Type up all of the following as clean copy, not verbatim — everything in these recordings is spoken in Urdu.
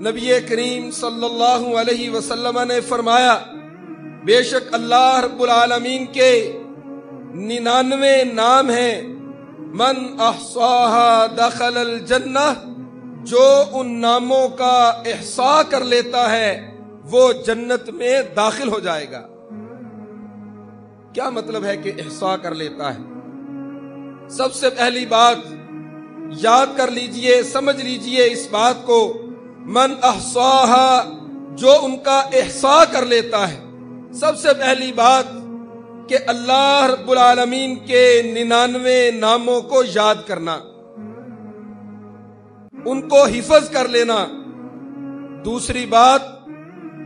نبی کریم صلی اللہ علیہ وسلم نے فرمایا بے شک اللہ رب العالمین کے 99 نام ہیں، من احصاها دخل الجنہ، جو ان ناموں کا احصاء کر لیتا ہے وہ جنت میں داخل ہو جائے گا۔ کیا مطلب ہے کہ احصاء کر لیتا ہے؟ سب سے پہلی بات یاد کر لیجئے، سمجھ لیجئے اس بات کو، من احصاها، جو ان کا احصاء کر لیتا ہے۔ سب سے پہلی بات کہ اللہ رب العالمین کے 99 ناموں کو یاد کرنا، ان کو حفظ کر لینا۔ دوسری بات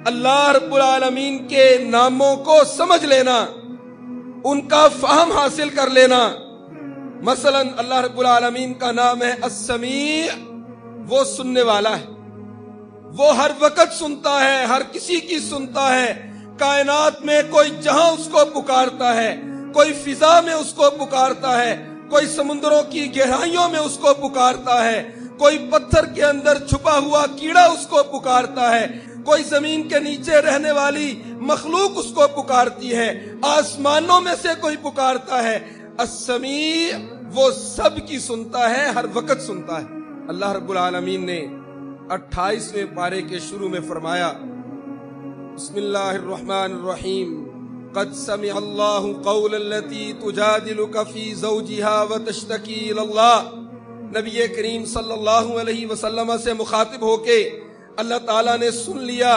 اللہ رب العالمین کے ناموں کو سمجھ لینا، ان کا فہم حاصل کر لینا۔ مثلا اللہ رب العالمین کا نام ہے السمیع، وہ سننے والا ہے، وہ ہر وقت سنتا ہے، ہر کسی کی سنتا ہے۔ کائنات میں کوئی جہاں اس کو پکارتا ہے، کوئی فضا میں اس کو پکارتا ہے، کوئی سمندروں کی گہرائیوں میں اس کو پکارتا ہے، کوئی پتھر کے اندر چھپا ہوا کیڑا اس کو پکارتا ہے، کوئی زمین کے نیچے رہنے والی مخلوق اس کو پکارتی ہے، آسمانوں میں سے کوئی پکارتا ہے۔ السمیع، وہ سب کی سنتا ہے، ہر وقت سنتا ہے۔ اللہ رب العالمین نے 28ویں پارے کے شروع میں فرمایا بسم اللہ الرحمن الرحیم قد سمع اللہ قول التي تجادلك في زوجها وتشتكي الى اللہ۔ نبی کریم صلی اللہ علیہ وسلم سے مخاطب ہو کے اللہ تعالیٰ نے سن لیا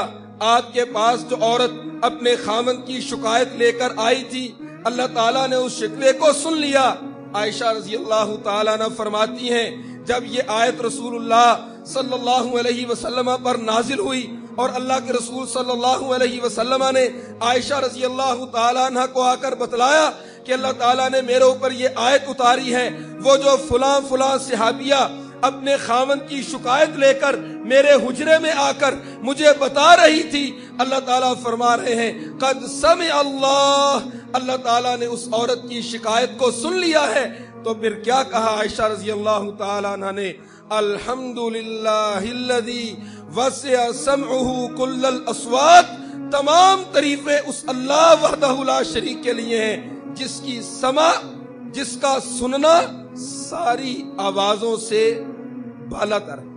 آپ کے پاس جو عورت اپنے خاوند کی شکایت لے کر آئی تھی، اللہ تعالیٰ نے اس شکوے کو سن لیا۔ عائشہ رضی اللہ تعالیٰ عنہ فرماتی ہیں جب یہ آیت رسول اللہ صلی اللہ علیہ وسلم پر نازل ہوئی اور اللہ کے رسول صلی اللہ علیہ وسلم نے عائشہ رضی اللہ تعالیٰ عنہ کو آ کر بتلایا کہ اللہ تعالیٰ نے میرے اوپر یہ آیت اتاری ہے، وہ جو فلاں فلاں صحابیہ اپنے خاوند کی شکایت لے کر میرے حجرے میں آ کر مجھے بتا رہی تھی، اللہ تعالیٰ فرما رہے ہیں قد سمع اللہ، اللہ تعالیٰ نے اس عورت کی شکایت کو سن لیا ہے۔ تو پھر کیا کہا عائشہ رضی اللہ تعالیٰ عنہ نے؟ الحمدللہ الذی وسع سمعہ کل الاصوات، تمام تعریفیں اس اللہ وحدہ لا شریک کے لیے ہیں جس کی سمع، جس کا سننا ساری آوازوں سے بالا تر ہے۔